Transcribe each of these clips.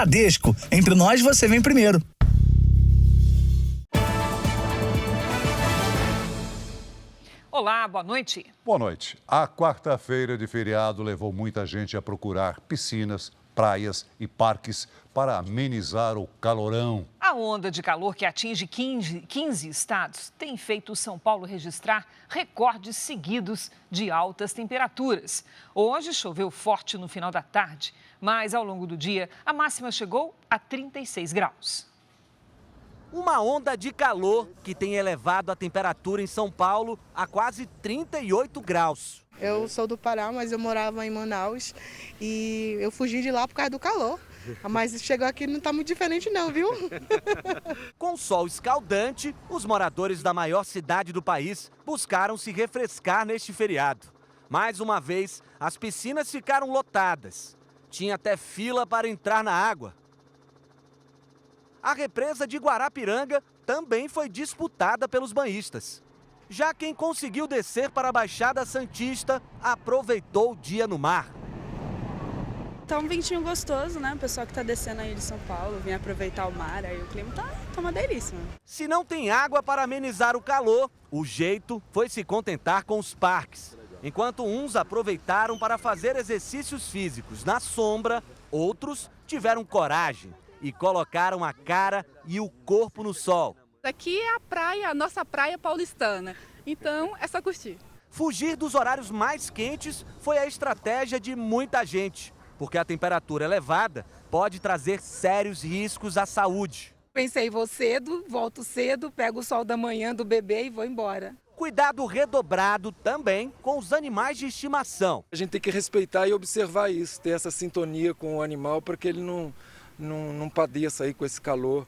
Bradesco, entre nós você vem primeiro. Olá, boa noite. Boa noite. A quarta-feira de feriado levou muita gente a procurar piscinas, praias e parques para amenizar o calorão. A onda de calor que atinge 15 estados tem feito São Paulo registrar recordes seguidos de altas temperaturas. Hoje choveu forte no final da tarde, mas ao longo do dia a máxima chegou a 36 graus. Uma onda de calor que tem elevado a temperatura em São Paulo a quase 38 graus. Eu sou do Pará, mas eu morava em Manaus e eu fugi de lá por causa do calor. Mas chegou aqui não está muito diferente não, viu? Com sol escaldante, os moradores da maior cidade do país buscaram se refrescar neste feriado. Mais uma vez, as piscinas ficaram lotadas. Tinha até fila para entrar na água. A represa de Guarapiranga também foi disputada pelos banhistas. Já quem conseguiu descer para a Baixada Santista aproveitou o dia no mar. Tá um ventinho gostoso, né? O pessoal que tá descendo aí de São Paulo, vem aproveitar o mar, aí o clima tá uma delícia. Se não tem água para amenizar o calor, o jeito foi se contentar com os parques. Enquanto uns aproveitaram para fazer exercícios físicos na sombra, outros tiveram coragem e colocaram a cara e o corpo no sol. Aqui é a praia, a nossa praia paulistana, então é só curtir. Fugir dos horários mais quentes foi a estratégia de muita gente, porque a temperatura elevada pode trazer sérios riscos à saúde. Pensei, vou cedo, volto cedo, pego o sol da manhã do bebê e vou embora. Cuidado redobrado também com os animais de estimação. A gente tem que respeitar e observar isso, ter essa sintonia com o animal para que ele não padeça aí com esse calor.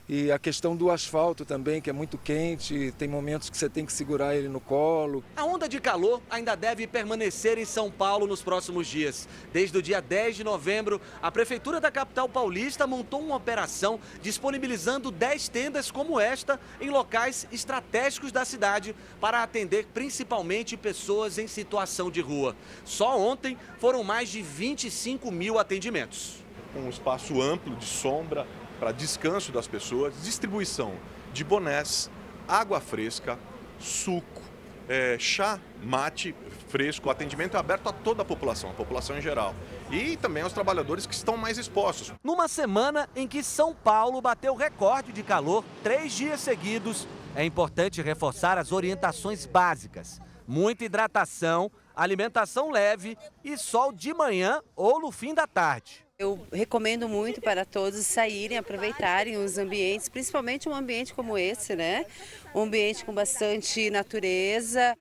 E a questão do asfalto também, que é muito quente, tem momentos que você tem que segurar ele no colo. A onda de calor ainda deve permanecer em São Paulo nos próximos dias. Desde o dia 10 de novembro, a Prefeitura da capital paulista montou uma operação disponibilizando 10 tendas como esta em locais estratégicos da cidade para atender principalmente pessoas em situação de rua. Só ontem foram mais de 25 mil atendimentos. Um espaço amplo de sombra para descanso das pessoas, distribuição de bonés, água fresca, suco, chá, mate fresco. O atendimento é aberto a toda a população em geral. E também aos trabalhadores que estão mais expostos. Numa semana em que São Paulo bateu recorde de calor 3 dias seguidos, é importante reforçar as orientações básicas. Muita hidratação, alimentação leve e sol de manhã ou no fim da tarde. Eu recomendo muito para todos saírem, aproveitarem os ambientes, principalmente um ambiente como esse, né? Um ambiente com bastante natureza.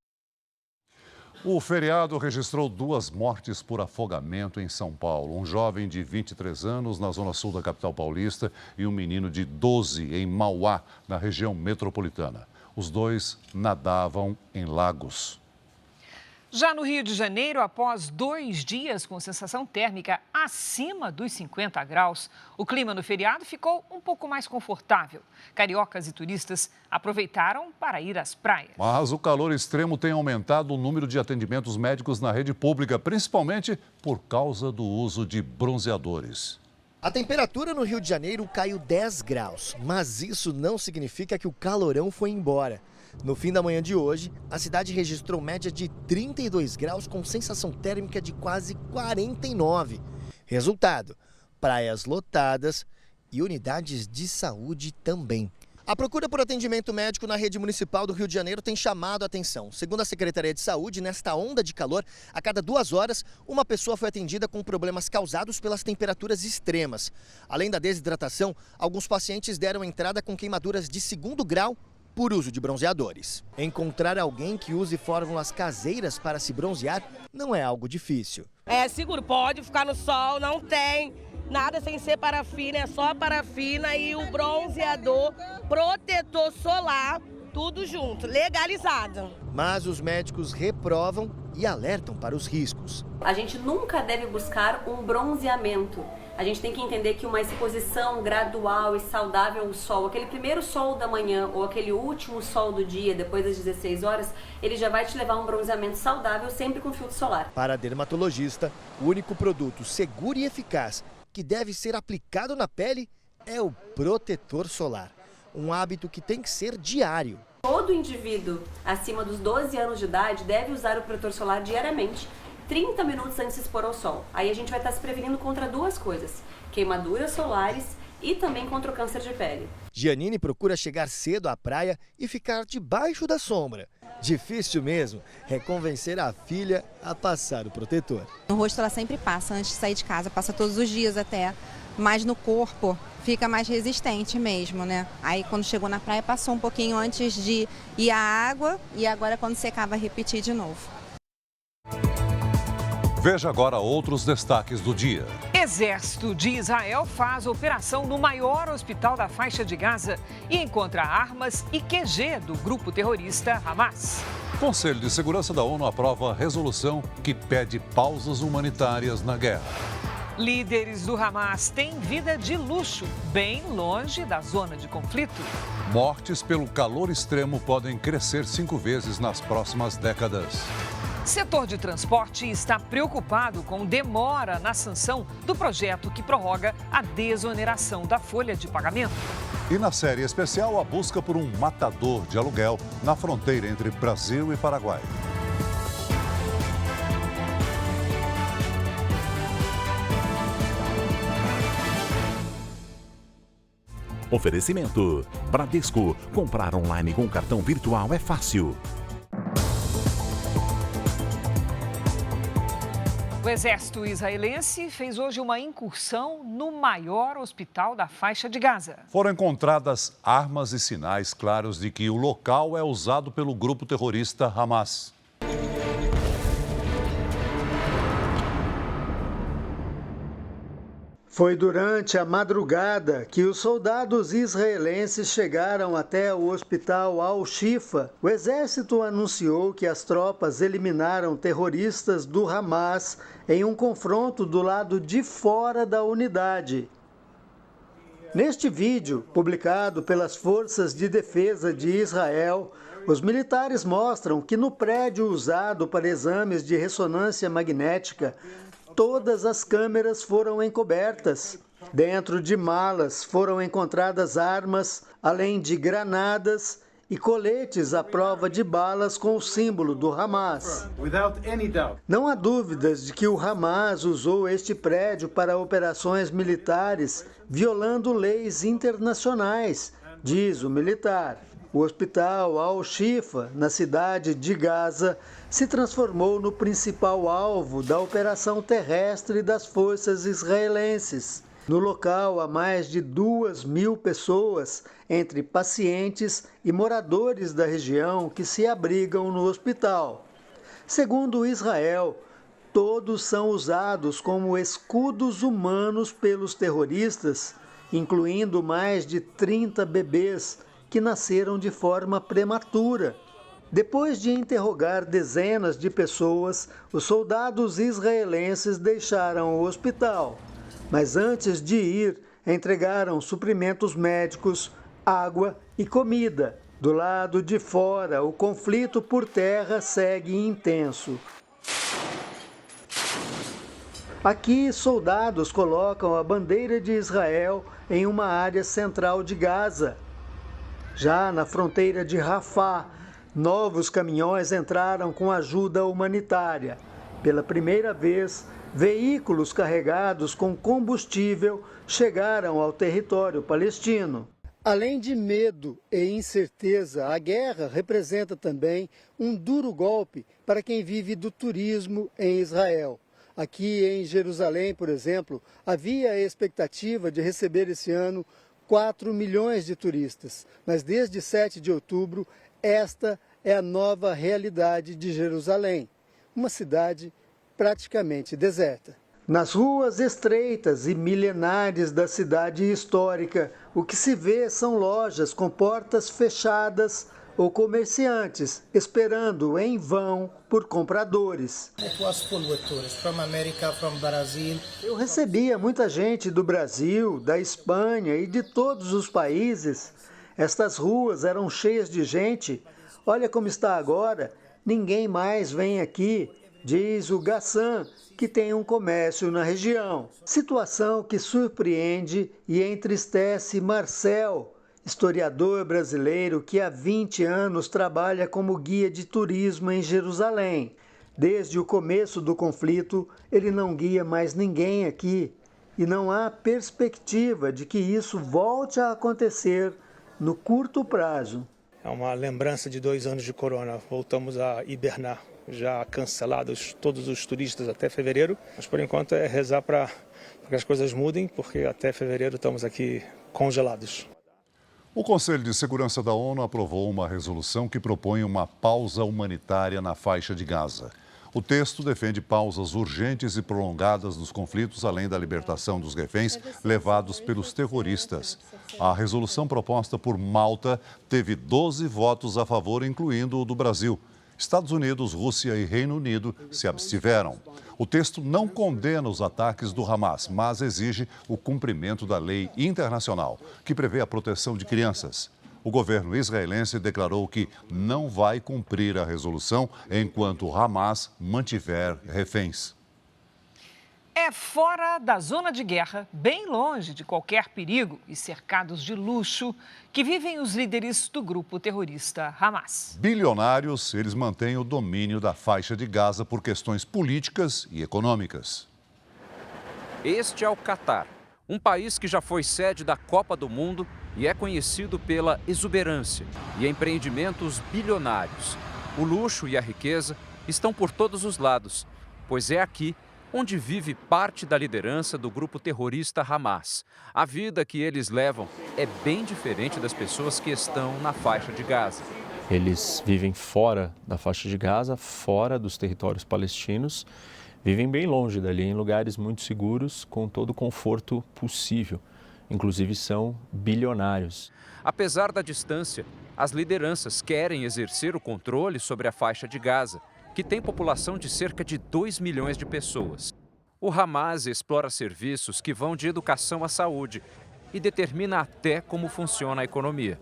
O feriado registrou 2 mortes por afogamento em São Paulo. Um jovem de 23 anos na zona sul da capital paulista e um menino de 12 em Mauá, na região metropolitana. Os dois nadavam em lagos. Já no Rio de Janeiro, após 2 dias com sensação térmica acima dos 50 graus, o clima no feriado ficou um pouco mais confortável. Cariocas e turistas aproveitaram para ir às praias. Mas o calor extremo tem aumentado o número de atendimentos médicos na rede pública, principalmente por causa do uso de bronzeadores. A temperatura no Rio de Janeiro caiu 10 graus, mas isso não significa que o calorão foi embora. No fim da manhã de hoje, a cidade registrou média de 32 graus com sensação térmica de quase 49. Resultado, praias lotadas e unidades de saúde também. A procura por atendimento médico na rede municipal do Rio de Janeiro tem chamado a atenção. Segundo a Secretaria de Saúde, nesta onda de calor, a cada 2 horas, uma pessoa foi atendida com problemas causados pelas temperaturas extremas. Além da desidratação, alguns pacientes deram entrada com queimaduras de 2º grau por uso de bronzeadores. Encontrar alguém que use fórmulas caseiras para se bronzear não é algo difícil. É seguro, pode ficar no sol, não tem nada sem ser parafina, é só parafina e o bronzeador, protetor solar, tudo junto, legalizado. Mas os médicos reprovam e alertam para os riscos. A gente nunca deve buscar um bronzeamento. A gente tem que entender que uma exposição gradual e saudável ao sol, aquele primeiro sol da manhã ou aquele último sol do dia, depois das 16 horas, ele já vai te levar a um bronzeamento saudável, sempre com filtro solar. Para a dermatologista, o único produto seguro e eficaz que deve ser aplicado na pele é o protetor solar. Um hábito que tem que ser diário. Todo indivíduo acima dos 12 anos de idade deve usar o protetor solar diariamente, 30 minutos antes de se expor ao sol. Aí a gente vai estar se prevenindo contra duas coisas: queimaduras solares e também contra o câncer de pele. Giannini procura chegar cedo à praia e ficar debaixo da sombra. Difícil mesmo é convencer a filha a passar o protetor. No rosto ela sempre passa antes de sair de casa, passa todos os dias até, mas no corpo fica mais resistente mesmo, né? Aí quando chegou na praia passou um pouquinho antes de ir à água e agora quando secar vai repetir de novo. Veja agora outros destaques do dia. Exército de Israel faz operação no maior hospital da faixa de Gaza e encontra armas e QG do grupo terrorista Hamas. Conselho de Segurança da ONU aprova resolução que pede pausas humanitárias na guerra. Líderes do Hamas têm vida de luxo, bem longe da zona de conflito. Mortes pelo calor extremo podem crescer 5 vezes nas próximas décadas. Setor de transporte está preocupado com demora na sanção do projeto que prorroga a desoneração da folha de pagamento. E na série especial, a busca por um matador de aluguel na fronteira entre Brasil e Paraguai. Oferecimento: Bradesco. Comprar online com cartão virtual é fácil. O exército israelense fez hoje uma incursão no maior hospital da faixa de Gaza. Foram encontradas armas e sinais claros de que o local é usado pelo grupo terrorista Hamas. Foi durante a madrugada que os soldados israelenses chegaram até o hospital Al-Shifa. O exército anunciou que as tropas eliminaram terroristas do Hamas em um confronto do lado de fora da unidade. Neste vídeo, publicado pelas Forças de Defesa de Israel, os militares mostram que no prédio usado para exames de ressonância magnética, todas as câmeras foram encobertas. Dentro de malas foram encontradas armas, além de granadas e coletes à prova de balas com o símbolo do Hamas. Não há dúvidas de que o Hamas usou este prédio para operações militares, violando leis internacionais, diz o militar. O hospital Al-Shifa, na cidade de Gaza, se transformou no principal alvo da operação terrestre das forças israelenses. No local, há mais de 2.000 pessoas, entre pacientes e moradores da região, que se abrigam no hospital. Segundo Israel, todos são usados como escudos humanos pelos terroristas, incluindo mais de 30 bebês que nasceram de forma prematura. Depois de interrogar dezenas de pessoas, os soldados israelenses deixaram o hospital. Mas antes de ir, entregaram suprimentos médicos, água e comida. Do lado de fora, o conflito por terra segue intenso. Aqui, soldados colocam a bandeira de Israel em uma área central de Gaza. Já na fronteira de Rafah, novos caminhões entraram com ajuda humanitária. Pela primeira vez, veículos carregados com combustível chegaram ao território palestino. Além de medo e incerteza, a guerra representa também um duro golpe para quem vive do turismo em Israel. Aqui em Jerusalém, por exemplo, havia a expectativa de receber esse ano 4 milhões de turistas, mas desde 7 de outubro, esta é a nova realidade de Jerusalém, uma cidade praticamente deserta. Nas ruas estreitas e milenares da cidade histórica, o que se vê são lojas com portas fechadas ou comerciantes esperando em vão por compradores. Eu recebia muita gente do Brasil, da Espanha e de todos os países. Estas ruas eram cheias de gente. Olha como está agora, ninguém mais vem aqui. diz o Gassan, que tem um comércio na região. Situação que surpreende e entristece Marcel, historiador brasileiro que há 20 anos trabalha como guia de turismo em Jerusalém. Desde o começo do conflito, ele não guia mais ninguém aqui e não há perspectiva de que isso volte a acontecer no curto prazo. É uma lembrança de 2 anos de corona. Voltamos a hibernar. Já cancelados todos os turistas até fevereiro. Mas por enquanto é rezar para que as coisas mudem, porque até fevereiro estamos aqui congelados. O Conselho de Segurança da ONU aprovou uma resolução que propõe uma pausa humanitária na faixa de Gaza. O texto defende pausas urgentes e prolongadas dos conflitos, além da libertação dos reféns levados pelos terroristas. A resolução proposta por Malta teve 12 votos a favor, incluindo o do Brasil. Estados Unidos, Rússia e Reino Unido se abstiveram. O texto não condena os ataques do Hamas, mas exige o cumprimento da lei internacional, que prevê a proteção de crianças. O governo israelense declarou que não vai cumprir a resolução enquanto o Hamas mantiver reféns. É fora da zona de guerra, bem longe de qualquer perigo e cercados de luxo, que vivem os líderes do grupo terrorista Hamas. Bilionários, eles mantêm o domínio da faixa de Gaza por questões políticas e econômicas. Este é o Catar, um país que já foi sede da Copa do Mundo e é conhecido pela exuberância e empreendimentos bilionários. O luxo e a riqueza estão por todos os lados, pois é aqui onde vive parte da liderança do grupo terrorista Hamas. A vida que eles levam é bem diferente das pessoas que estão na faixa de Gaza. Eles vivem fora da faixa de Gaza, fora dos territórios palestinos, vivem bem longe dali, em lugares muito seguros, com todo o conforto possível. Inclusive são bilionários. Apesar da distância, as lideranças querem exercer o controle sobre a faixa de Gaza, que tem população de cerca de 2 milhões de pessoas. O Hamas explora serviços que vão de educação à saúde e determina até como funciona a economia.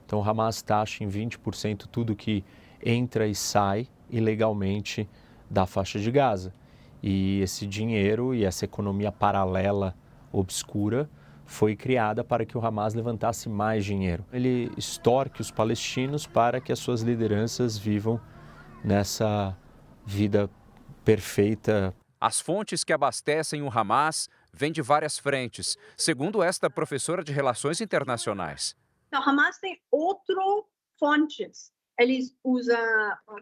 Então o Hamas taxa em 20% tudo que entra e sai ilegalmente da faixa de Gaza. E esse dinheiro e essa economia paralela, obscura, foi criada para que o Hamas levantasse mais dinheiro. Ele extorque os palestinos para que as suas lideranças vivam nessa vida perfeita. As fontes que abastecem o Hamas vêm de várias frentes, segundo esta professora de Relações Internacionais. Então, o Hamas tem outras fontes. Eles usam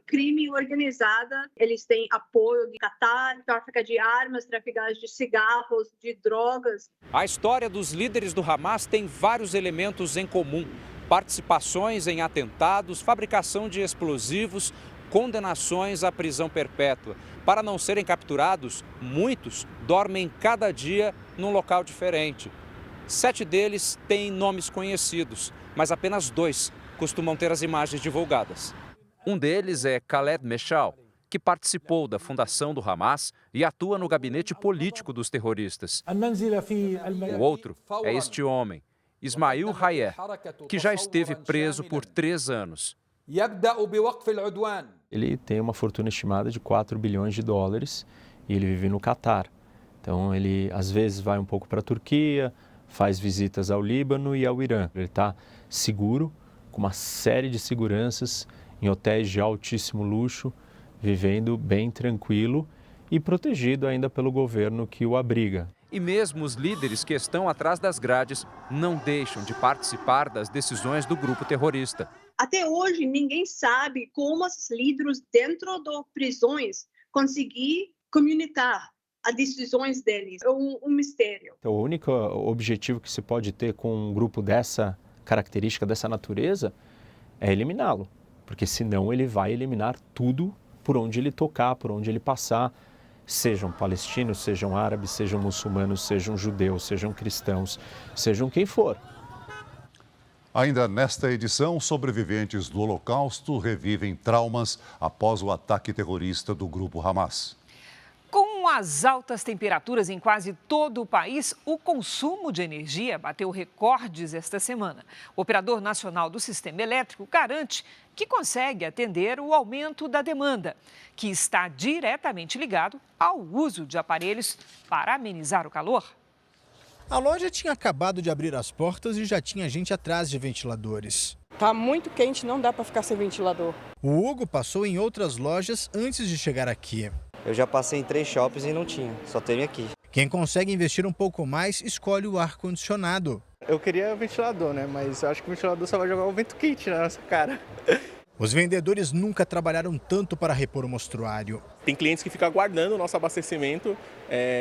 crime organizada, eles têm apoio de Catar, tráfico de armas, traficante de cigarros, de drogas. A história dos líderes do Hamas tem vários elementos em comum: participações em atentados, fabricação de explosivos, condenações à prisão perpétua. Para não serem capturados, muitos dormem cada dia num local diferente. 7 deles têm nomes conhecidos, mas apenas 2 costumam ter as imagens divulgadas. Um deles é Khaled Meshal, que participou da fundação do Hamas e atua no gabinete político dos terroristas. O outro é este homem, Ismail Hayer, que já esteve preso por 3 anos. Ele tem uma fortuna estimada de 4 bilhões de dólares e ele vive no Catar. Então ele às vezes vai um pouco para a Turquia, faz visitas ao Líbano e ao Irã. Ele está seguro, com uma série de seguranças, em hotéis de altíssimo luxo, vivendo bem tranquilo e protegido ainda pelo governo que o abriga. E mesmo os líderes que estão atrás das grades não deixam de participar das decisões do grupo terrorista. Até hoje, ninguém sabe como os líderes dentro das prisões conseguiram comunicar as decisões deles. É um mistério. Então, o único objetivo que se pode ter com um grupo dessa característica, dessa natureza, é eliminá-lo. Porque senão ele vai eliminar tudo por onde ele tocar, por onde ele passar. Sejam palestinos, sejam árabes, sejam muçulmanos, sejam judeus, sejam cristãos, sejam quem for. Ainda nesta edição, sobreviventes do Holocausto revivem traumas após o ataque terrorista do grupo Hamas. Com as altas temperaturas em quase todo o país, o consumo de energia bateu recordes esta semana. O Operador Nacional do Sistema Elétrico garante que consegue atender o aumento da demanda, que está diretamente ligado ao uso de aparelhos para amenizar o calor. A loja tinha acabado de abrir as portas e já tinha gente atrás de ventiladores. Tá muito quente, não dá para ficar sem ventilador. O Hugo passou em outras lojas antes de chegar aqui. Eu já passei em 3 shoppings e não tinha, só teve aqui. Quem consegue investir um pouco mais escolhe o ar-condicionado. Eu queria ventilador, né? Mas eu acho que o ventilador só vai jogar o vento quente na nossa cara. Os vendedores nunca trabalharam tanto para repor o mostruário. Tem clientes que ficam aguardando o nosso abastecimento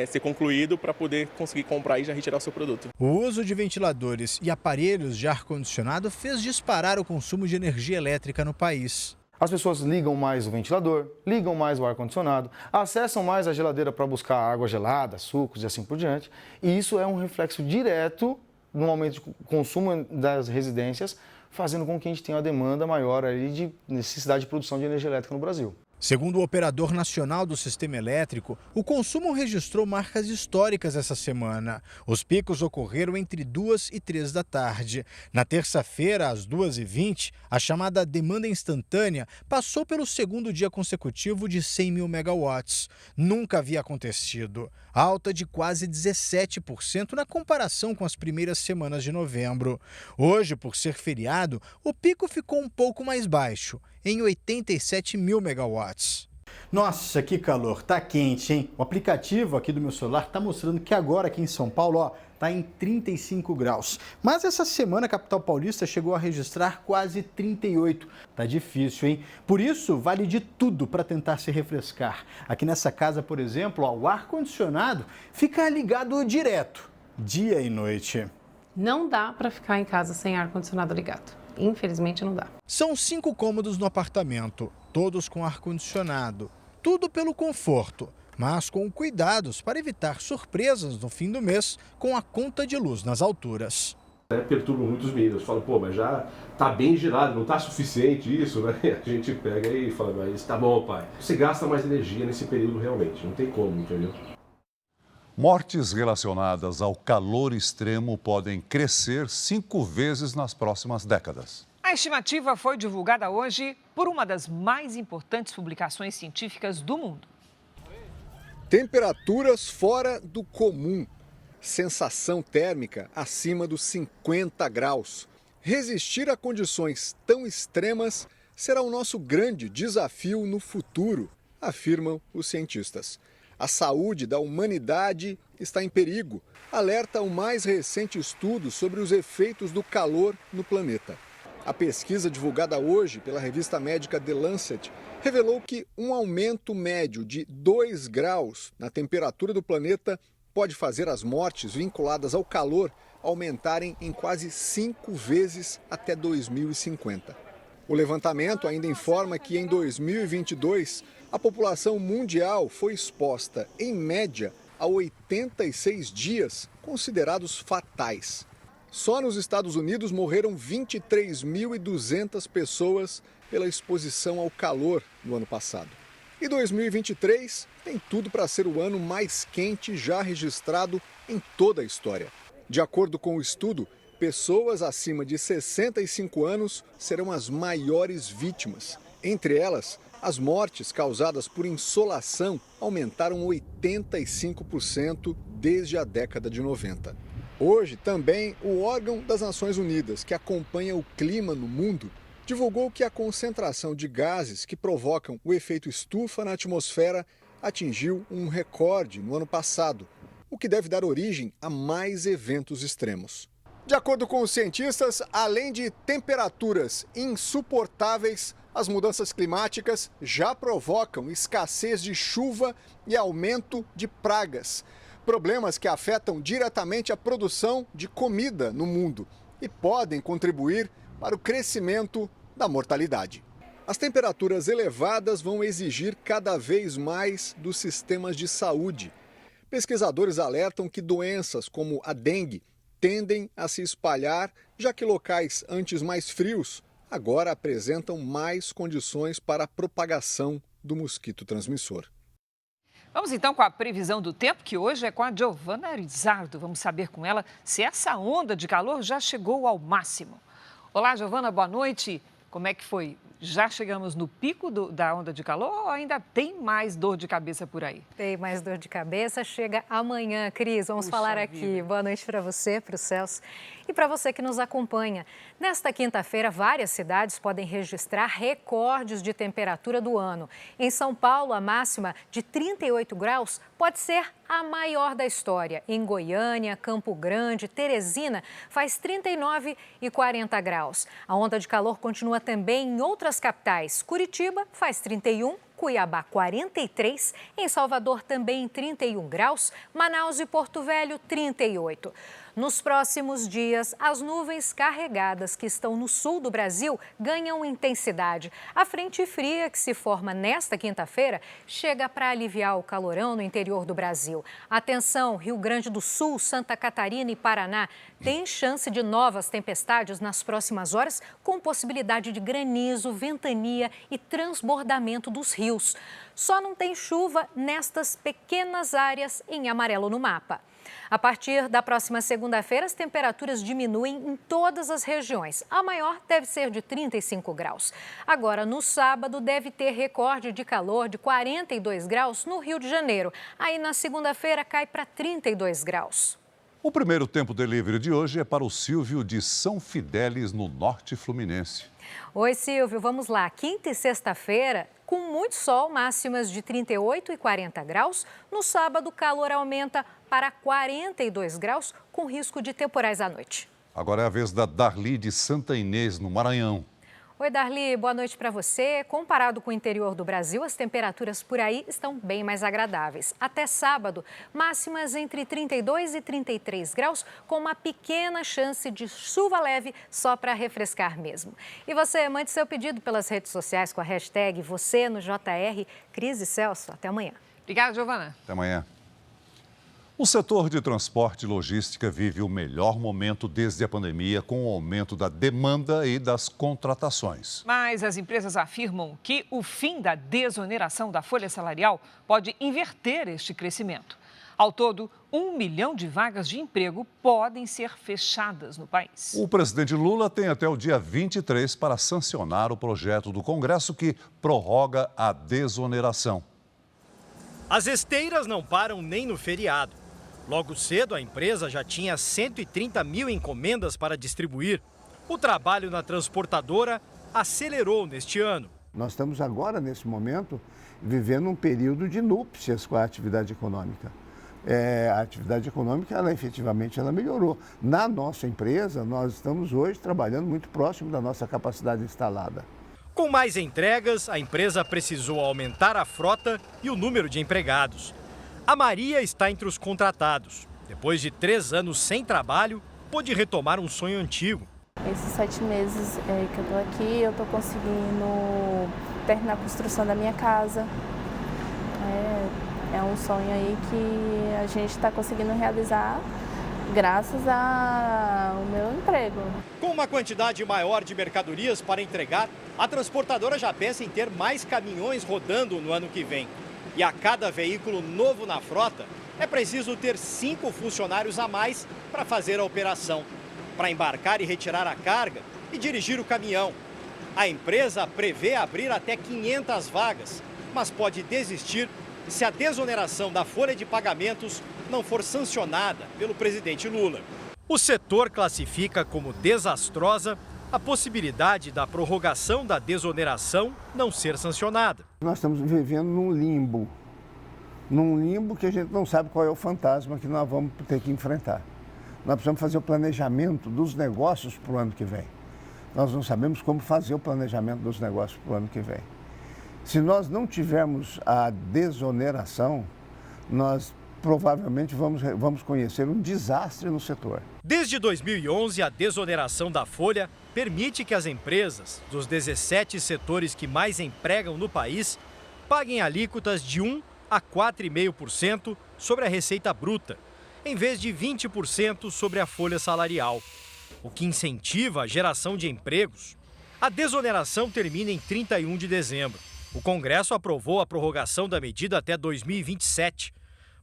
ser concluído para poder conseguir comprar e já retirar o seu produto. O uso de ventiladores e aparelhos de ar-condicionado fez disparar o consumo de energia elétrica no país. As pessoas ligam mais o ventilador, ligam mais o ar-condicionado, acessam mais a geladeira para buscar água gelada, sucos e assim por diante. E isso é um reflexo direto no aumento de consumo das residências, fazendo com que a gente tenha uma demanda maior aí de necessidade de produção de energia elétrica no Brasil. Segundo o Operador Nacional do Sistema Elétrico, o consumo registrou marcas históricas essa semana. Os picos ocorreram entre 2 e 3 da tarde. Na terça-feira, às 2h20, a chamada demanda instantânea passou pelo segundo dia consecutivo de 100 mil megawatts. Nunca havia acontecido. Alta de quase 17% na comparação com as primeiras semanas de novembro. Hoje, por ser feriado, o pico ficou um pouco mais baixo, em 87 mil megawatts. Nossa, que calor, tá quente, hein? O aplicativo aqui do meu celular tá mostrando que agora aqui em São Paulo, ó, tá em 35 graus. Mas essa semana a capital paulista chegou a registrar quase 38. Tá difícil, hein? Por isso, vale de tudo para tentar se refrescar. Aqui nessa casa, por exemplo, ó, o ar-condicionado fica ligado direto, dia e noite. Não dá para ficar em casa sem ar-condicionado ligado. Infelizmente não dá. São 5 cômodos no apartamento, todos com ar-condicionado. Tudo pelo conforto, mas com cuidados para evitar surpresas no fim do mês com a conta de luz nas alturas. Perturba muitos meninos, falam, pô, mas já tá bem girado, não tá suficiente isso, né? A gente pega e fala, mas tá bom, pai. Você gasta mais energia nesse período realmente, não tem como, entendeu? Mortes relacionadas ao calor extremo podem crescer 5 vezes nas próximas décadas. A estimativa foi divulgada hoje por uma das mais importantes publicações científicas do mundo. Temperaturas fora do comum. Sensação térmica acima dos 50 graus. Resistir a condições tão extremas será o nosso grande desafio no futuro, afirmam os cientistas. A saúde da humanidade está em perigo, alerta o mais recente estudo sobre os efeitos do calor no planeta. A pesquisa divulgada hoje pela revista médica The Lancet revelou que um aumento médio de 2 graus na temperatura do planeta pode fazer as mortes vinculadas ao calor aumentarem em quase 5 vezes até 2050. O levantamento ainda informa que em 2022, a população mundial foi exposta, em média, a 86 dias considerados fatais. Só nos Estados Unidos morreram 23.200 pessoas pela exposição ao calor no ano passado. E 2023 tem tudo para ser o ano mais quente já registrado em toda a história. De acordo com o estudo, pessoas acima de 65 anos serão as maiores vítimas. Entre elas, as mortes causadas por insolação aumentaram 85% desde a década de 90. Hoje, também, o órgão das Nações Unidas, que acompanha o clima no mundo, divulgou que a concentração de gases que provocam o efeito estufa na atmosfera atingiu um recorde no ano passado, o que deve dar origem a mais eventos extremos. De acordo com os cientistas, além de temperaturas insuportáveis, as mudanças climáticas já provocam escassez de chuva e aumento de pragas. Problemas que afetam diretamente a produção de comida no mundo e podem contribuir para o crescimento da mortalidade. As temperaturas elevadas vão exigir cada vez mais dos sistemas de saúde. Pesquisadores alertam que doenças como a dengue tendem a se espalhar, já que locais antes mais frios agora apresentam mais condições para a propagação do mosquito transmissor. Vamos então com a previsão do tempo, que hoje é com a Giovana Arizardo. Vamos saber com ela se essa onda de calor já chegou ao máximo. Olá, Giovana, boa noite. Como é que foi? Já chegamos no pico da onda de calor ou ainda tem mais dor de cabeça por aí? Tem mais dor de cabeça, chega amanhã, Cris. Vamos falar aqui. Boa noite para você, para o Celso e para você que nos acompanha. Nesta quinta-feira, várias cidades podem registrar recordes de temperatura do ano. Em São Paulo, a máxima de 38 graus pode ser a maior da história. Em Goiânia, Campo Grande, Teresina, faz 39 e 40 graus. A onda de calor continua também em outras capitais. Curitiba faz 31, Cuiabá 43, em Salvador também 31 graus, Manaus e Porto Velho 38. Nos próximos dias, as nuvens carregadas que estão no sul do Brasil ganham intensidade. A frente fria que se forma nesta quinta-feira chega para aliviar o calorão no interior do Brasil. Atenção, Rio Grande do Sul, Santa Catarina e Paraná têm chance de novas tempestades nas próximas horas, com possibilidade de granizo, ventania e transbordamento dos rios. Só não tem chuva nestas pequenas áreas em amarelo no mapa. A partir da próxima segunda-feira, as temperaturas diminuem em todas as regiões. A maior deve ser de 35 graus. Agora, no sábado, deve ter recorde de calor de 42 graus no Rio de Janeiro. Aí, na segunda-feira, cai para 32 graus. O primeiro Tempo Delivery de hoje é para o Silvio de São Fidélis, no norte fluminense. Oi, Silvio, vamos lá. Quinta e sexta-feira, com muito sol, máximas de 38 e 40 graus. No sábado, o calor aumenta para 42 graus, com risco de temporais à noite. Agora é a vez da Darli de Santa Inês, no Maranhão. Oi, Darli, boa noite para você. Comparado com o interior do Brasil, as temperaturas por aí estão bem mais agradáveis. Até sábado, máximas entre 32 e 33 graus, com uma pequena chance de chuva leve só para refrescar mesmo. E você, mande seu pedido pelas redes sociais com a hashtag você no JR. Cris e Celso, até amanhã. Obrigada, Giovana. Até amanhã. O setor de transporte e logística vive o melhor momento desde a pandemia, com o aumento da demanda e das contratações. Mas as empresas afirmam que o fim da desoneração da folha salarial pode inverter este crescimento. Ao todo, 1 milhão de vagas de emprego podem ser fechadas no país. O presidente Lula tem até o dia 23 para sancionar o projeto do Congresso que prorroga a desoneração. As esteiras não param nem no feriado. Logo cedo, a empresa já tinha 130 mil encomendas para distribuir. O trabalho na transportadora acelerou neste ano. Nós estamos agora, nesse momento, vivendo um período de núpcias com a atividade econômica. A atividade econômica, efetivamente, melhorou. Na nossa empresa, nós estamos hoje trabalhando muito próximo da nossa capacidade instalada. Com mais entregas, a empresa precisou aumentar a frota e o número de empregados. A Maria está entre os contratados. Depois de 3 anos sem trabalho, pôde retomar um sonho antigo. Esses 7 meses que eu estou aqui, eu estou conseguindo terminar a construção da minha casa. É um sonho aí que a gente está conseguindo realizar graças ao meu emprego. Com uma quantidade maior de mercadorias para entregar, a transportadora já pensa em ter mais caminhões rodando no ano que vem. E a cada veículo novo na frota, é preciso ter 5 funcionários a mais para fazer a operação, para embarcar e retirar a carga e dirigir o caminhão. A empresa prevê abrir até 500 vagas, mas pode desistir se a desoneração da folha de pagamentos não for sancionada pelo presidente Lula. O setor classifica como desastrosa a possibilidade da prorrogação da desoneração não ser sancionada. Nós estamos vivendo num limbo que a gente não sabe qual é o fantasma que nós vamos ter que enfrentar. Nós precisamos fazer o planejamento dos negócios para o ano que vem. Nós não sabemos como fazer o planejamento dos negócios para o ano que vem. Se nós não tivermos a desoneração, nós provavelmente vamos conhecer um desastre no setor. Desde 2011, a desoneração da folha permite que as empresas dos 17 setores que mais empregam no país paguem alíquotas de 1 a 4,5% sobre a receita bruta, em vez de 20% sobre a folha salarial, o que incentiva a geração de empregos. A desoneração termina em 31 de dezembro. O Congresso aprovou a prorrogação da medida até 2027.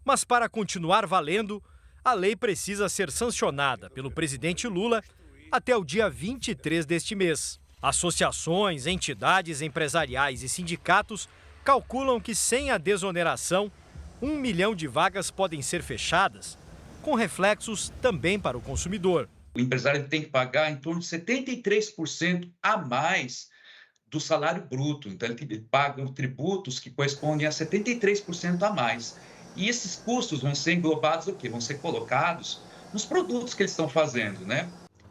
Mas para continuar valendo, a lei precisa ser sancionada pelo presidente Lula até o dia 23 deste mês. Associações, entidades empresariais e sindicatos calculam que sem a desoneração, 1 milhão de vagas podem ser fechadas, com reflexos também para o consumidor. O empresário tem que pagar em torno de 73% a mais do salário bruto. Então, ele paga tributos que correspondem a 73% a mais. E esses custos vão ser englobados o quê? Vão ser colocados nos produtos que eles estão fazendo, né?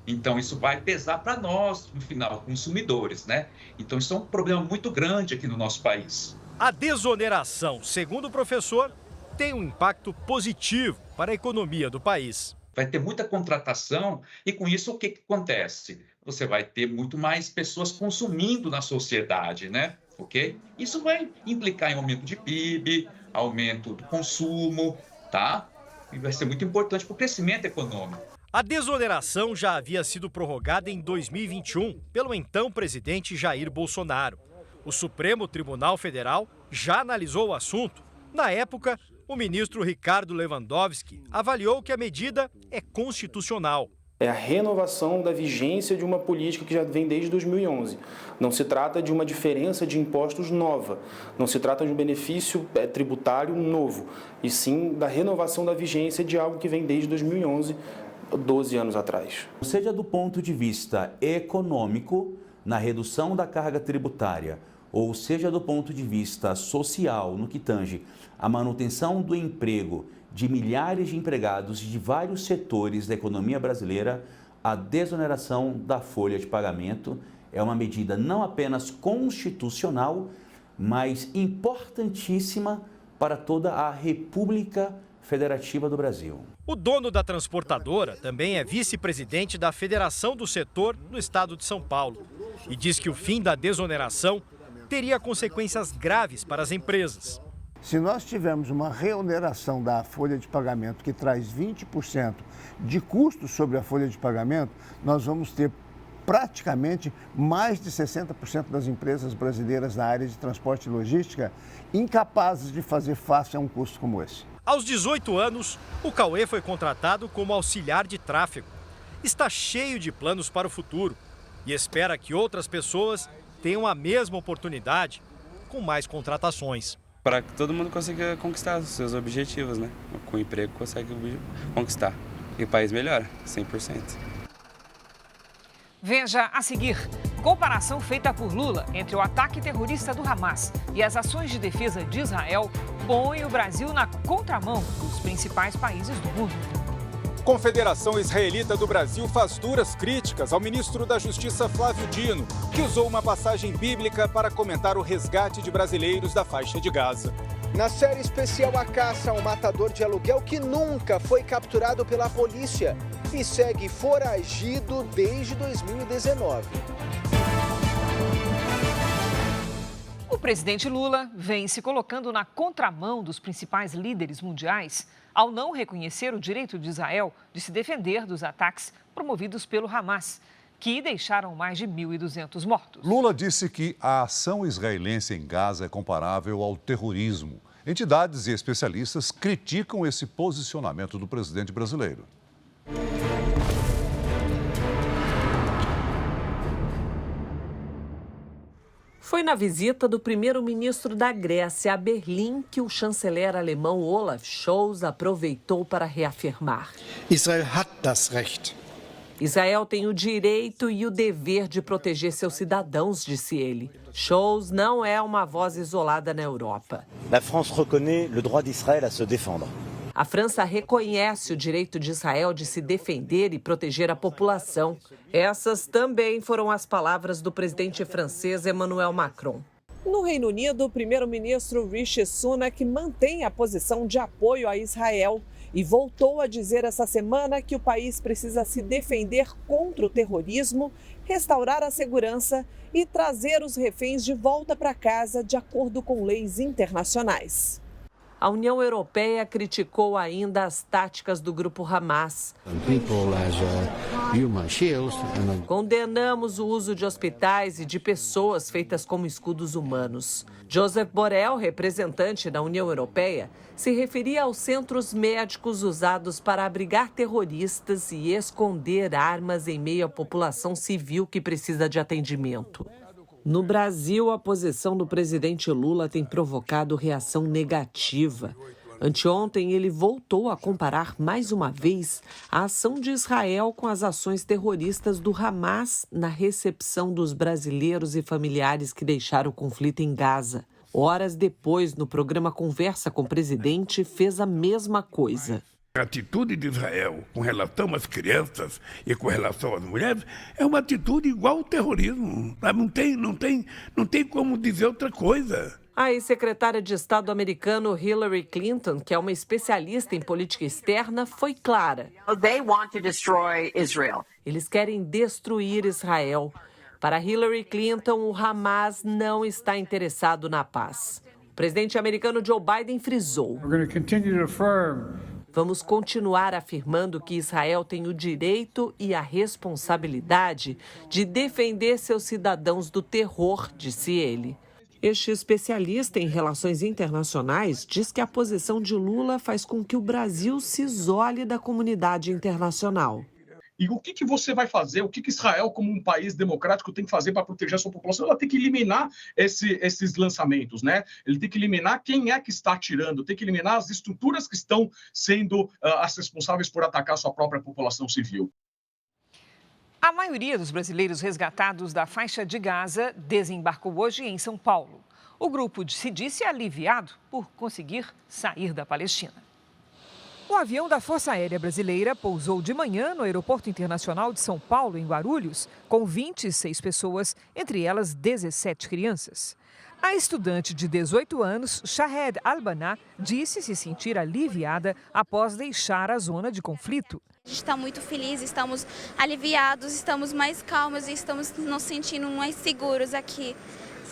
Então, isso vai pesar para nós, no final, consumidores, né? Então, isso é um problema muito grande aqui no nosso país. A desoneração, segundo o professor, tem um impacto positivo para a economia do país. Vai ter muita contratação e, com isso, o que acontece? Você vai ter muito mais pessoas consumindo na sociedade, né? Ok? Isso vai implicar em aumento de PIB, aumento do consumo, tá? E vai ser muito importante para o crescimento econômico. A desoneração já havia sido prorrogada em 2021 pelo então presidente Jair Bolsonaro. O Supremo Tribunal Federal já analisou o assunto. Na época, o ministro Ricardo Lewandowski avaliou que a medida é constitucional. É a renovação da vigência de uma política que já vem desde 2011. Não se trata de uma diferença de impostos nova, não se trata de um benefício tributário novo, e sim da renovação da vigência de algo que vem desde 2011, 12 anos atrás. Seja do ponto de vista econômico, na redução da carga tributária, ou seja do ponto de vista social, no que tange a manutenção do emprego de milhares de empregados de vários setores da economia brasileira, a desoneração da folha de pagamento é uma medida não apenas constitucional, mas importantíssima para toda a República Federativa do Brasil. O dono da transportadora também é vice-presidente da Federação do Setor no estado de São Paulo e diz que o fim da desoneração teria consequências graves para as empresas. Se nós tivermos uma reoneração da folha de pagamento que traz 20% de custos sobre a folha de pagamento, nós vamos ter praticamente mais de 60% das empresas brasileiras na área de transporte e logística incapazes de fazer face a um custo como esse. Aos 18 anos, o Cauê foi contratado como auxiliar de tráfego. Está cheio de planos para o futuro e espera que outras pessoas tenham a mesma oportunidade com mais contratações. Para que todo mundo consiga conquistar os seus objetivos, né? Com o emprego consegue conquistar. E o país melhora, 100%. Veja a seguir, comparação feita por Lula entre o ataque terrorista do Hamas e as ações de defesa de Israel põe o Brasil na contramão dos principais países do mundo. Confederação Israelita do Brasil faz duras críticas ao ministro da Justiça Flávio Dino, que usou uma passagem bíblica para comentar o resgate de brasileiros da faixa de Gaza. Na série especial A Caça, um matador de aluguel que nunca foi capturado pela polícia e segue foragido desde 2019. O presidente Lula vem se colocando na contramão dos principais líderes mundiais ao não reconhecer o direito de Israel de se defender dos ataques promovidos pelo Hamas, que deixaram mais de 1.200 mortos. Lula disse que a ação israelense em Gaza é comparável ao terrorismo. Entidades e especialistas criticam esse posicionamento do presidente brasileiro. Foi na visita do primeiro-ministro da Grécia a Berlim que o chanceler alemão Olaf Scholz aproveitou para reafirmar: Israel hat das Recht. Israel tem o direito e o dever de proteger seus cidadãos, disse ele. Scholz não é uma voz isolada na Europa. La France reconnaît le droit d'Israël à se défendre. A França reconhece o direito de Israel de se defender e proteger a população. Essas também foram as palavras do presidente francês Emmanuel Macron. No Reino Unido, o primeiro-ministro Rishi Sunak mantém a posição de apoio a Israel e voltou a dizer essa semana que o país precisa se defender contra o terrorismo, restaurar a segurança e trazer os reféns de volta para casa de acordo com leis internacionais. A União Europeia criticou ainda as táticas do grupo Hamas. Condenamos o uso de hospitais e de pessoas feitas como escudos humanos. Josep Borrell, representante da União Europeia, se referia aos centros médicos usados para abrigar terroristas e esconder armas em meio à população civil que precisa de atendimento. No Brasil, a posição do presidente Lula tem provocado reação negativa. Anteontem, ele voltou a comparar mais uma vez a ação de Israel com as ações terroristas do Hamas na recepção dos brasileiros e familiares que deixaram o conflito em Gaza. Horas depois, no programa Conversa com o Presidente, fez a mesma coisa. A atitude de Israel com relação às crianças e com relação às mulheres é uma atitude igual ao terrorismo. Não tem como dizer outra coisa. A ex-secretária de Estado americano Hillary Clinton, que é uma especialista em política externa, foi clara. Eles querem destruir Israel. Para Hillary Clinton, o Hamas não está interessado na paz. O presidente americano Joe Biden frisou: vamos continuar afirmando que Israel tem o direito e a responsabilidade de defender seus cidadãos do terror, disse ele. Este especialista em relações internacionais diz que a posição de Lula faz com que o Brasil se isole da comunidade internacional. E o que você vai fazer? O que Israel, como um país democrático, tem que fazer para proteger a sua população? Ela tem que eliminar esses lançamentos, né? Ele tem que eliminar quem é que está atirando, tem que eliminar as estruturas que estão sendo as responsáveis por atacar a sua própria população civil. A maioria dos brasileiros resgatados da faixa de Gaza desembarcou hoje em São Paulo. O grupo se disse aliviado por conseguir sair da Palestina. O avião da Força Aérea Brasileira pousou de manhã no Aeroporto Internacional de São Paulo, em Guarulhos, com 26 pessoas, entre elas 17 crianças. A estudante de 18 anos, Shahed Al-Banah, disse se sentir aliviada após deixar a zona de conflito. A gente está muito feliz, estamos aliviados, estamos mais calmos e estamos nos sentindo mais seguros aqui.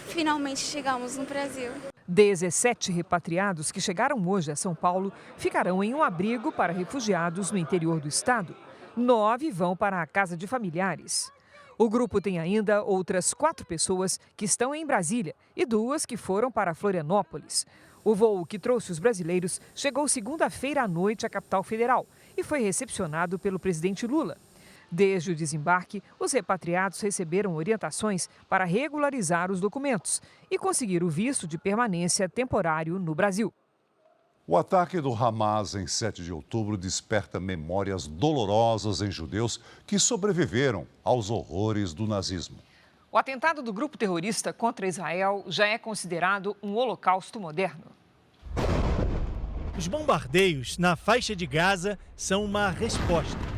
Finalmente chegamos no Brasil. 17 repatriados que chegaram hoje a São Paulo ficarão em um abrigo para refugiados no interior do estado. 9 vão para a casa de familiares. O grupo tem ainda outras 4 pessoas que estão em Brasília e 2 que foram para Florianópolis. O voo que trouxe os brasileiros chegou segunda-feira à noite à capital federal e foi recepcionado pelo presidente Lula. Desde o desembarque, os repatriados receberam orientações para regularizar os documentos e conseguir o visto de permanência temporário no Brasil. O ataque do Hamas em 7 de outubro desperta memórias dolorosas em judeus que sobreviveram aos horrores do nazismo. O atentado do grupo terrorista contra Israel já é considerado um holocausto moderno. Os bombardeios na faixa de Gaza são uma resposta.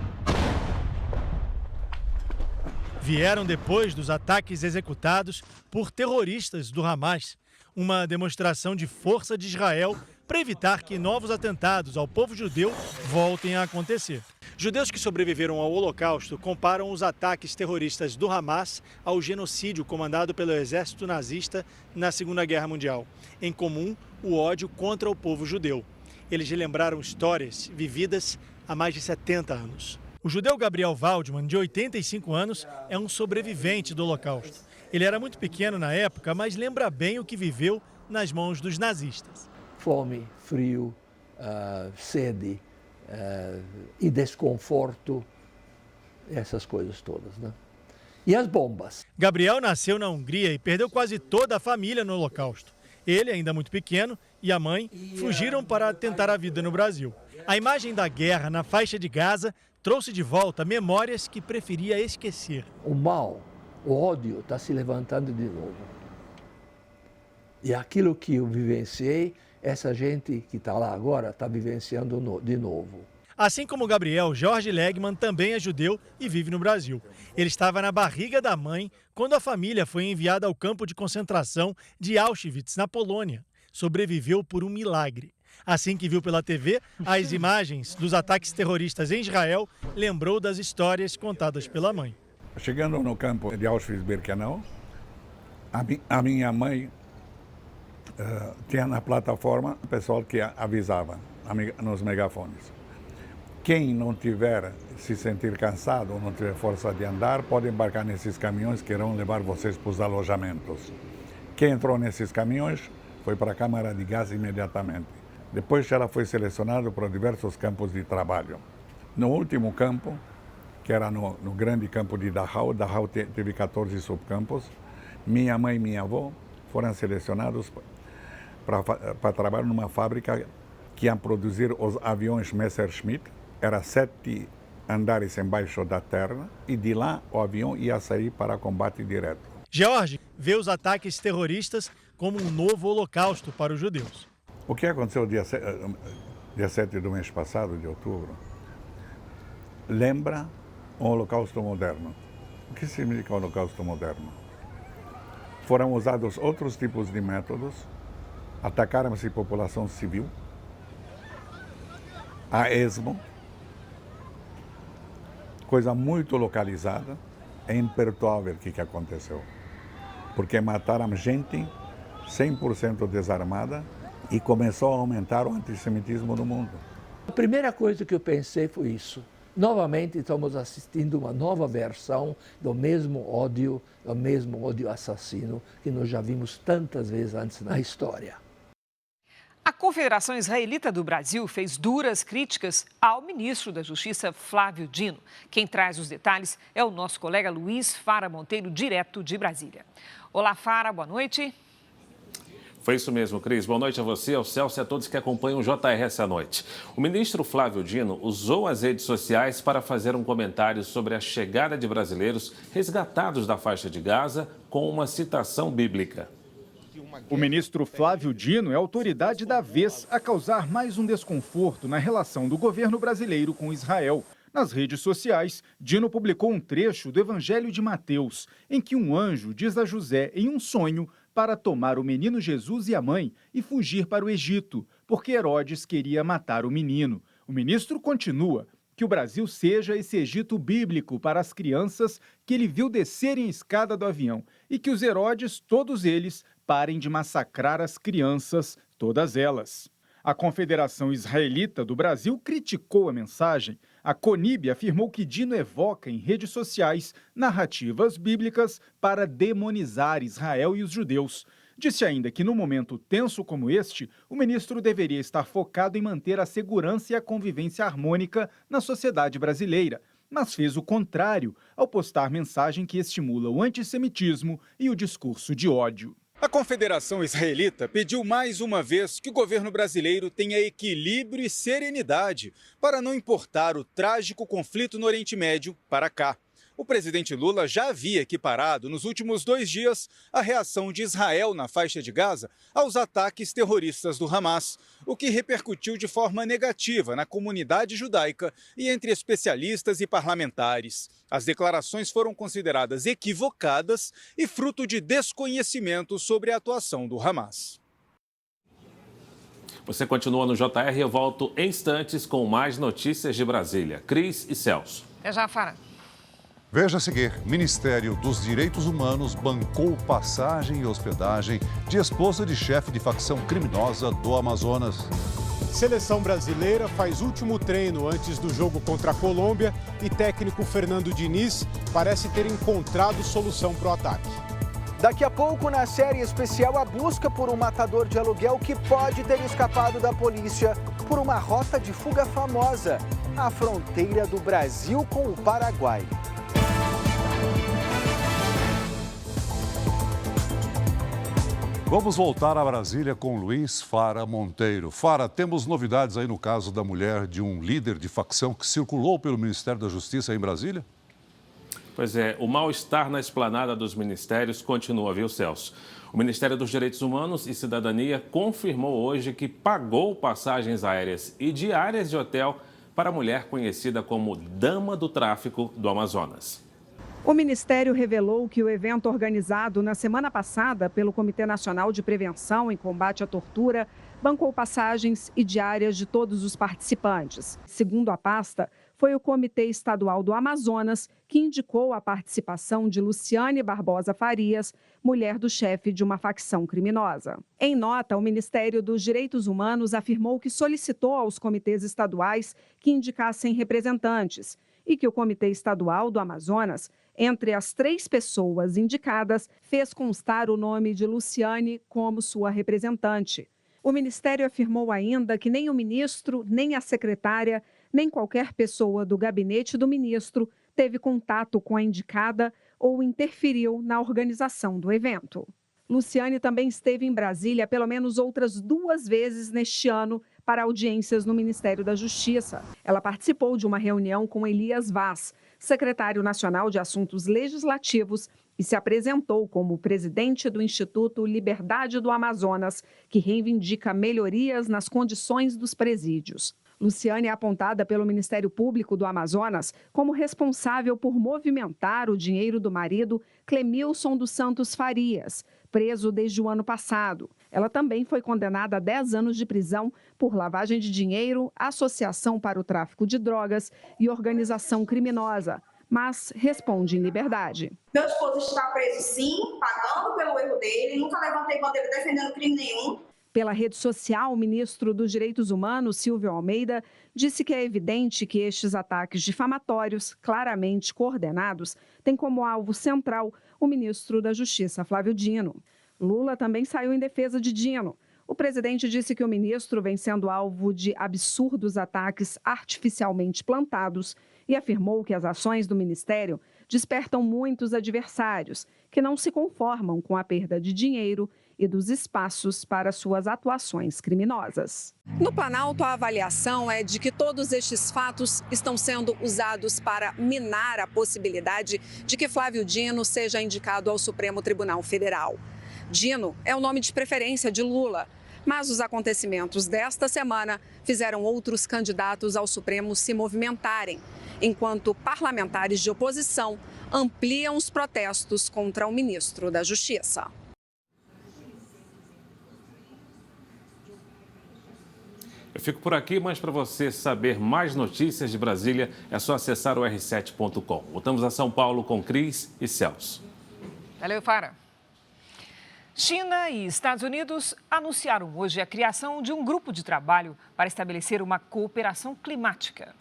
Vieram depois dos ataques executados por terroristas do Hamas, uma demonstração de força de Israel para evitar que novos atentados ao povo judeu voltem a acontecer. Judeus que sobreviveram ao Holocausto comparam os ataques terroristas do Hamas ao genocídio comandado pelo exército nazista na Segunda Guerra Mundial. Em comum, o ódio contra o povo judeu. Eles relembraram histórias vividas há mais de 70 anos. O judeu Gabriel Waldman, de 85 anos, é um sobrevivente do Holocausto. Ele era muito pequeno na época, mas lembra bem o que viveu nas mãos dos nazistas. Fome, frio, sede e desconforto, essas coisas todas, né? E as bombas. Gabriel nasceu na Hungria e perdeu quase toda a família no Holocausto. Ele, ainda muito pequeno, e a mãe fugiram para tentar a vida no Brasil. A imagem da guerra na faixa de Gaza trouxe de volta memórias que preferia esquecer. O mal, o ódio está se levantando de novo. E aquilo que eu vivenciei, essa gente que está lá agora está vivenciando de novo. Assim como Gabriel, Jorge Legman também é judeu e vive no Brasil. Ele estava na barriga da mãe quando a família foi enviada ao campo de concentração de Auschwitz, na Polônia. Sobreviveu por um milagre. Assim que viu pela TV as imagens dos ataques terroristas em Israel, lembrou das histórias contadas pela mãe. Chegando no campo de Auschwitz-Birkenau, a minha mãe tinha na plataforma o pessoal que avisava nos megafones. Quem não tiver se sentir cansado ou não tiver força de andar, pode embarcar nesses caminhões que irão levar vocês para os alojamentos. Quem entrou nesses caminhões foi para a Câmara de Gás imediatamente. Depois ela foi selecionada para diversos campos de trabalho. No último campo, que era no grande campo de Dachau teve 14 subcampos, minha mãe e minha avó foram selecionados para trabalhar numa fábrica que ia produzir os aviões Messerschmitt. Era 7 andares embaixo da terra e de lá o avião ia sair para combate direto. George vê os ataques terroristas como um novo holocausto para os judeus. O que aconteceu dia 7 do mês passado, de outubro, lembra um holocausto moderno. O que significa o holocausto moderno? Foram usados outros tipos de métodos, atacaram-se a população civil, a esmo, coisa muito localizada, é imperdoável o que aconteceu. Porque mataram gente 100% desarmada e começou a aumentar o antissemitismo no mundo. A primeira coisa que eu pensei foi isso. Novamente estamos assistindo uma nova versão do mesmo ódio assassino que nós já vimos tantas vezes antes na história. A Confederação Israelita do Brasil fez duras críticas ao ministro da Justiça, Flávio Dino. Quem traz os detalhes é o nosso colega Luiz Fara Monteiro, direto de Brasília. Olá, Fara, boa noite. Foi isso mesmo, Cris. Boa noite a você, ao Celso e a todos que acompanham o JR essa noite. O ministro Flávio Dino usou as redes sociais para fazer um comentário sobre a chegada de brasileiros resgatados da faixa de Gaza com uma citação bíblica. O ministro Flávio Dino é autoridade da vez a causar mais um desconforto na relação do governo brasileiro com Israel. Nas redes sociais, Dino publicou um trecho do Evangelho de Mateus, em que um anjo diz a José em um sonho para tomar o menino Jesus e a mãe e fugir para o Egito, porque Herodes queria matar o menino. O ministro continua que o Brasil seja esse Egito bíblico para as crianças que ele viu descerem a escada do avião e que os Herodes, todos eles, parem de massacrar as crianças, todas elas. A Confederação Israelita do Brasil criticou a mensagem. A CONIB afirmou que Dino evoca em redes sociais narrativas bíblicas para demonizar Israel e os judeus. Disse ainda que, num momento tenso como este, o ministro deveria estar focado em manter a segurança e a convivência harmônica na sociedade brasileira, mas fez o contrário ao postar mensagem que estimula o antissemitismo e o discurso de ódio. A Confederação Israelita pediu mais uma vez que o governo brasileiro tenha equilíbrio e serenidade para não importar o trágico conflito no Oriente Médio para cá. O presidente Lula já havia equiparado nos últimos 2 dias a reação de Israel na faixa de Gaza aos ataques terroristas do Hamas, o que repercutiu de forma negativa na comunidade judaica e entre especialistas e parlamentares. As declarações foram consideradas equivocadas e fruto de desconhecimento sobre a atuação do Hamas. Você continua no JR, eu volto em instantes com mais notícias de Brasília. Cris e Celso. Até já, Fara. Veja a seguir, Ministério dos Direitos Humanos bancou passagem e hospedagem de esposa de chefe de facção criminosa do Amazonas. Seleção brasileira faz último treino antes do jogo contra a Colômbia e técnico Fernando Diniz parece ter encontrado solução para o ataque. Daqui a pouco, na série especial, a busca por um matador de aluguel que pode ter escapado da polícia por uma rota de fuga famosa, a fronteira do Brasil com o Paraguai. Vamos voltar a Brasília com Luiz Fara Monteiro. Fara, temos novidades aí no caso da mulher de um líder de facção que circulou pelo Ministério da Justiça em Brasília? Pois é, o mal-estar na esplanada dos ministérios continua, viu, Celso? O Ministério dos Direitos Humanos e Cidadania confirmou hoje que pagou passagens aéreas e diárias de hotel para a mulher conhecida como Dama do Tráfico do Amazonas. O Ministério revelou que o evento organizado na semana passada pelo Comitê Nacional de Prevenção e Combate à Tortura bancou passagens e diárias de todos os participantes. Segundo a pasta, foi o Comitê Estadual do Amazonas que indicou a participação de Luciane Barbosa Farias, mulher do chefe de uma facção criminosa. Em nota, o Ministério dos Direitos Humanos afirmou que solicitou aos comitês estaduais que indicassem representantes e que o Comitê Estadual do Amazonas, entre as 3 pessoas indicadas, fez constar o nome de Luciane como sua representante. O Ministério afirmou ainda que nem o ministro, nem a secretária, nem qualquer pessoa do gabinete do ministro teve contato com a indicada ou interferiu na organização do evento. Luciane também esteve em Brasília pelo menos outras 2 vezes neste ano para audiências no Ministério da Justiça. Ela participou de uma reunião com Elias Vaz, secretário nacional de Assuntos Legislativos, e se apresentou como presidente do Instituto Liberdade do Amazonas, que reivindica melhorias nas condições dos presídios. Luciane é apontada pelo Ministério Público do Amazonas como responsável por movimentar o dinheiro do marido, Clemilson dos Santos Farias, preso desde o ano passado. Ela também foi condenada a 10 anos de prisão por lavagem de dinheiro, associação para o tráfico de drogas e organização criminosa, mas responde em liberdade. Meu esposo está preso sim, pagando pelo erro dele, nunca levantei bandeira defendendo crime nenhum. Pela rede social, o ministro dos Direitos Humanos, Silvio Almeida, disse que é evidente que estes ataques difamatórios, claramente coordenados, têm como alvo central o ministro da Justiça, Flávio Dino. Lula também saiu em defesa de Dino. O presidente disse que o ministro vem sendo alvo de absurdos ataques artificialmente plantados e afirmou que as ações do ministério despertam muitos adversários que não se conformam com a perda de dinheiro e dos espaços para suas atuações criminosas. No Planalto, a avaliação é de que todos estes fatos estão sendo usados para minar a possibilidade de que Flávio Dino seja indicado ao Supremo Tribunal Federal. Dino é o nome de preferência de Lula, mas os acontecimentos desta semana fizeram outros candidatos ao Supremo se movimentarem, enquanto parlamentares de oposição ampliam os protestos contra o ministro da Justiça. Eu fico por aqui, mas para você saber mais notícias de Brasília, é só acessar o r7.com. Voltamos a São Paulo com Cris e Celso. Valeu, Fara. China e Estados Unidos anunciaram hoje a criação de um grupo de trabalho para estabelecer uma cooperação climática.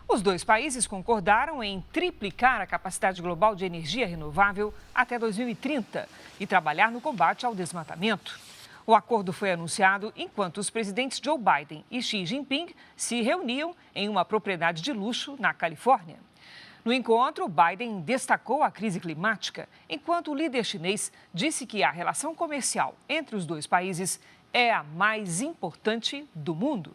Os 2 países concordaram em triplicar a capacidade global de energia renovável até 2030 e trabalhar no combate ao desmatamento. O acordo foi anunciado enquanto os presidentes Joe Biden e Xi Jinping se reuniam em uma propriedade de luxo na Califórnia. No encontro, Biden destacou a crise climática, enquanto o líder chinês disse que a relação comercial entre os 2 países é a mais importante do mundo.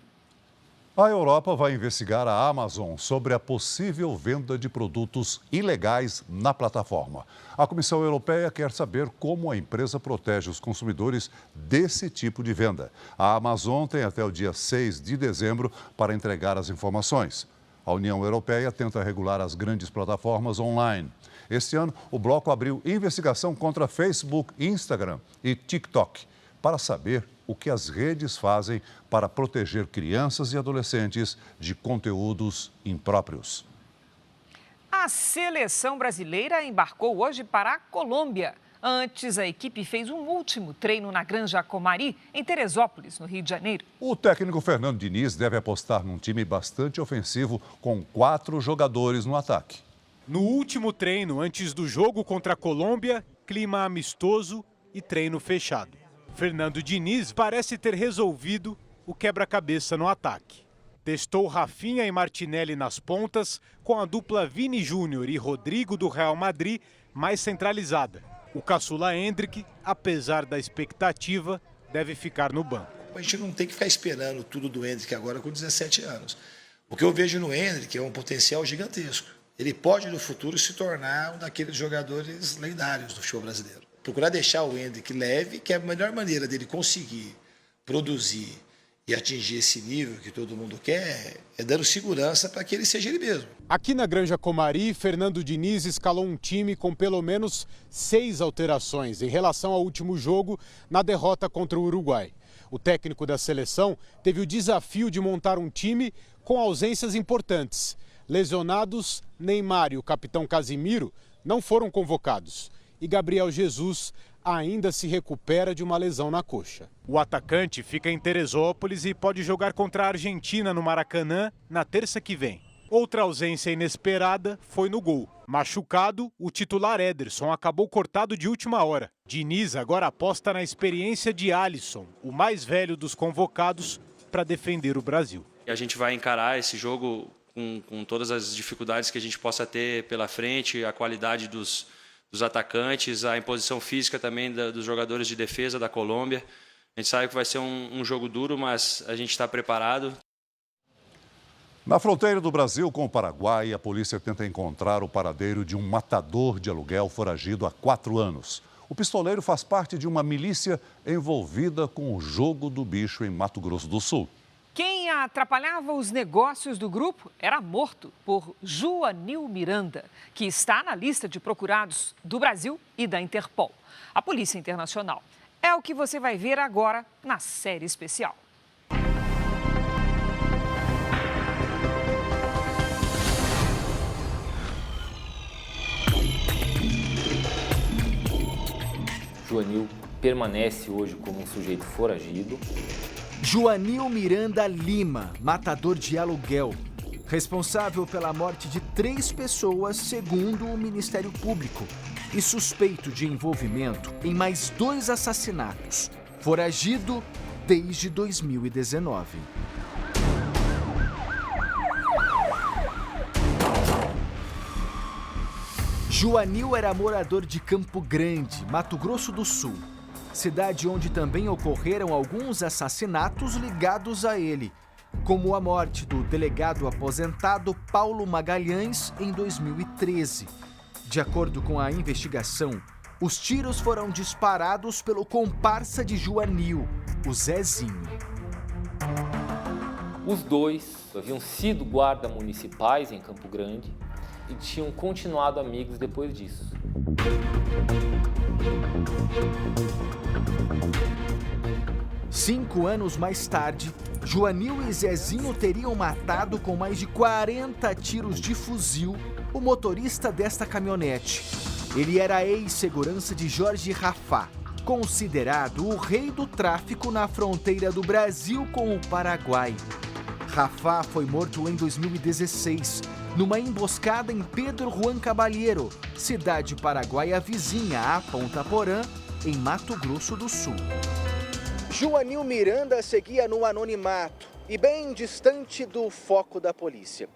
A Europa vai investigar a Amazon sobre a possível venda de produtos ilegais na plataforma. A Comissão Europeia quer saber como a empresa protege os consumidores desse tipo de venda. A Amazon tem até o dia 6 de dezembro para entregar as informações. A União Europeia tenta regular as grandes plataformas online. Este ano, o bloco abriu investigação contra Facebook, Instagram e TikTok para saber o que as redes fazem para proteger crianças e adolescentes de conteúdos impróprios. A seleção brasileira embarcou hoje para a Colômbia. Antes, a equipe fez um último treino na Granja Comari, em Teresópolis, no Rio de Janeiro. O técnico Fernando Diniz deve apostar num time bastante ofensivo, com 4 jogadores no ataque. No último treino, antes do jogo contra a Colômbia, clima amistoso e treino fechado. Fernando Diniz parece ter resolvido o quebra-cabeça no ataque. Testou Rafinha e Martinelli nas pontas, com a dupla Vini Júnior e Rodrigo do Real Madrid mais centralizada. O caçula Endrick, apesar da expectativa, deve ficar no banco. A gente não tem que ficar esperando tudo do Endrick agora com 17 anos. O que eu vejo no Endrick é um potencial gigantesco. Ele pode, no futuro, se tornar um daqueles jogadores lendários do futebol brasileiro. Procurar deixar o Endrick leve, que é a melhor maneira dele conseguir produzir e atingir esse nível que todo mundo quer, é dando segurança para que ele seja ele mesmo. Aqui na Granja Comari, Fernando Diniz escalou um time com pelo menos 6 alterações em relação ao último jogo na derrota contra o Uruguai. O técnico da seleção teve o desafio de montar um time com ausências importantes. Lesionados, Neymar e o capitão Casimiro não foram convocados. E Gabriel Jesus ainda se recupera de uma lesão na coxa. O atacante fica em Teresópolis e pode jogar contra a Argentina no Maracanã na terça que vem. Outra ausência inesperada foi no gol. Machucado, o titular Ederson acabou cortado de última hora. Diniz agora aposta na experiência de Alisson, o mais velho dos convocados, para defender o Brasil. A gente vai encarar esse jogo com todas as dificuldades que a gente possa ter pela frente, a qualidade dos atacantes, a imposição física também dos jogadores de defesa da Colômbia. A gente sabe que vai ser um jogo duro, mas a gente está preparado. Na fronteira do Brasil com o Paraguai, a polícia tenta encontrar o paradeiro de um matador de aluguel foragido há 4 anos. O pistoleiro faz parte de uma milícia envolvida com o jogo do bicho em Mato Grosso do Sul. Quem atrapalhava os negócios do grupo era morto por Joanil Miranda, que está na lista de procurados do Brasil e da Interpol, a Polícia Internacional. É o que você vai ver agora na série especial. Joanil permanece hoje como um sujeito foragido. Joanil Miranda Lima, matador de aluguel, responsável pela morte de 3 pessoas, segundo o Ministério Público, e suspeito de envolvimento em mais 2 assassinatos, foragido desde 2019. Joanil era morador de Campo Grande, Mato Grosso do Sul, cidade onde também ocorreram alguns assassinatos ligados a ele, como a morte do delegado aposentado Paulo Magalhães em 2013. De acordo com a investigação, os tiros foram disparados pelo comparsa de Joanil, o Zezinho. Os dois haviam sido guardas municipais em Campo Grande e tinham continuado amigos depois disso. Cinco anos mais tarde, Joanil e Zezinho teriam matado com mais de 40 tiros de fuzil o motorista desta caminhonete. Ele era ex-segurança de Jorge Rafá, considerado o rei do tráfico na fronteira do Brasil com o Paraguai. Rafá foi morto em 2016, numa emboscada em Pedro Juan Caballero, cidade paraguaia vizinha a Ponta Porã, em Mato Grosso do Sul. Joanil Miranda seguia no anonimato e bem distante do foco da polícia.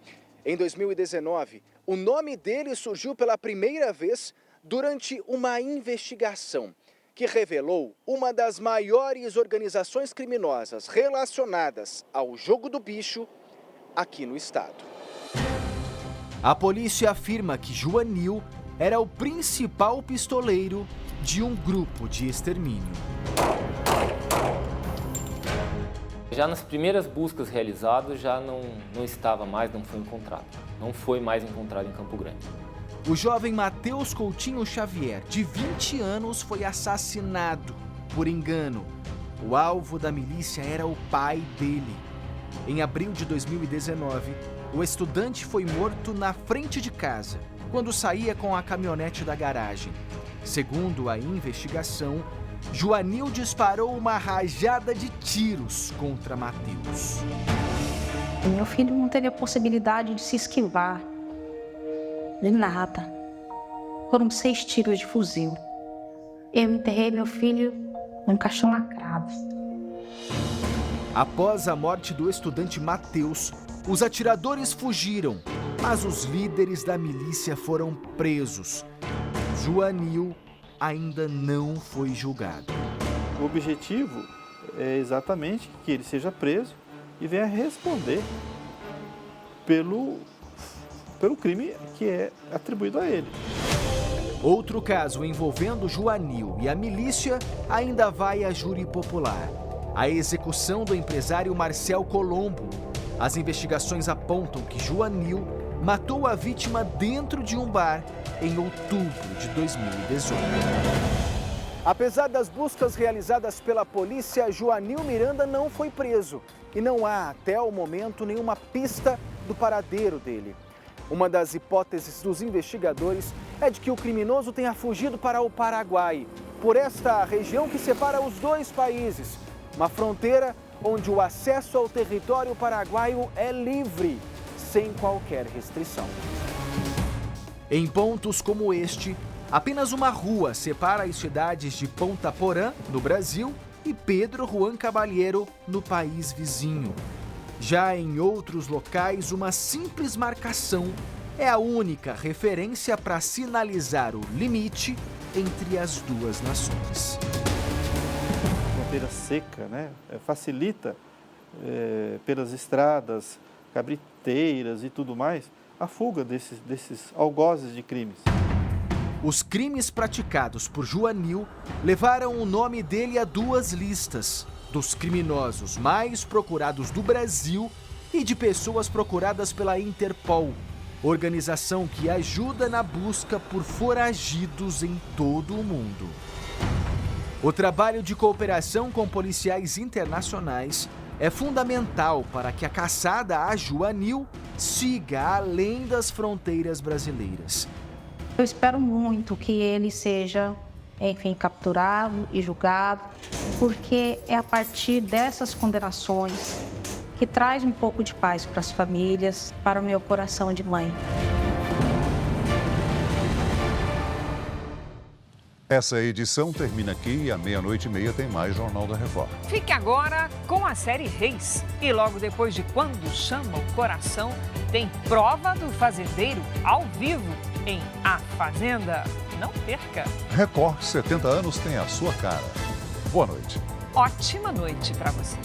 Em 2019, o nome dele surgiu pela primeira vez durante uma investigação que revelou uma das maiores organizações criminosas relacionadas ao jogo do bicho aqui no estado. A polícia afirma que Joanil era o principal pistoleiro de um grupo de extermínio. Já nas primeiras buscas realizadas, já não estava mais, não foi encontrado. Não foi mais encontrado em Campo Grande. O jovem Matheus Coutinho Xavier, de 20 anos, foi assassinado por engano. O alvo da milícia era o pai dele. Em abril de 2019, o estudante foi morto na frente de casa, quando saía com a caminhonete da garagem. Segundo a investigação, Joanil disparou uma rajada de tiros contra Matheus. Meu filho não teve a possibilidade de se esquivar, de nada. Foram 6 tiros de fuzil. Eu enterrei meu filho num caixão lacrado. Após a morte do estudante Matheus, os atiradores fugiram, mas os líderes da milícia foram presos. Joanil ainda não foi julgado. O objetivo é exatamente que ele seja preso e venha responder pelo crime que é atribuído a ele. Outro caso envolvendo Joanil e a milícia ainda vai a júri popular. A execução do empresário Marcel Colombo. As investigações apontam que Joanil matou a vítima dentro de um bar em outubro de 2018. Apesar das buscas realizadas pela polícia, Joanil Miranda não foi preso. e não há, até o momento, nenhuma pista do paradeiro dele. Uma das hipóteses dos investigadores é de que o criminoso tenha fugido para o Paraguai, por esta região que separa os dois países, uma fronteira onde o acesso ao território paraguaio é livre, sem qualquer restrição. Em pontos como este, apenas uma rua separa as cidades de Ponta Porã, no Brasil, e Pedro Juan Caballero, no país vizinho. Já em outros locais, uma simples marcação é a única referência para sinalizar o limite entre as duas nações. Fronteira seca, né? Facilita pelas estradas, cabriteiras e tudo mais, a fuga desses algozes de crimes. Os crimes praticados por Joanil levaram o nome dele a duas listas dos criminosos mais procurados do Brasil e de pessoas procuradas pela Interpol, organização que ajuda na busca por foragidos em todo o mundo. O trabalho de cooperação com policiais internacionais é fundamental para que a caçada a Joanil siga além das fronteiras brasileiras. Eu espero muito que ele seja, enfim, capturado e julgado, porque é a partir dessas condenações que traz um pouco de paz para as famílias, para o meu coração de mãe. Essa edição termina aqui e à 00:30 tem mais Jornal da Record. Fique agora com a série Reis. E logo depois de Quando Chama o Coração, tem Prova do Fazendeiro ao vivo em A Fazenda. Não perca! Record 70 anos tem a sua cara. Boa noite. Ótima noite para você.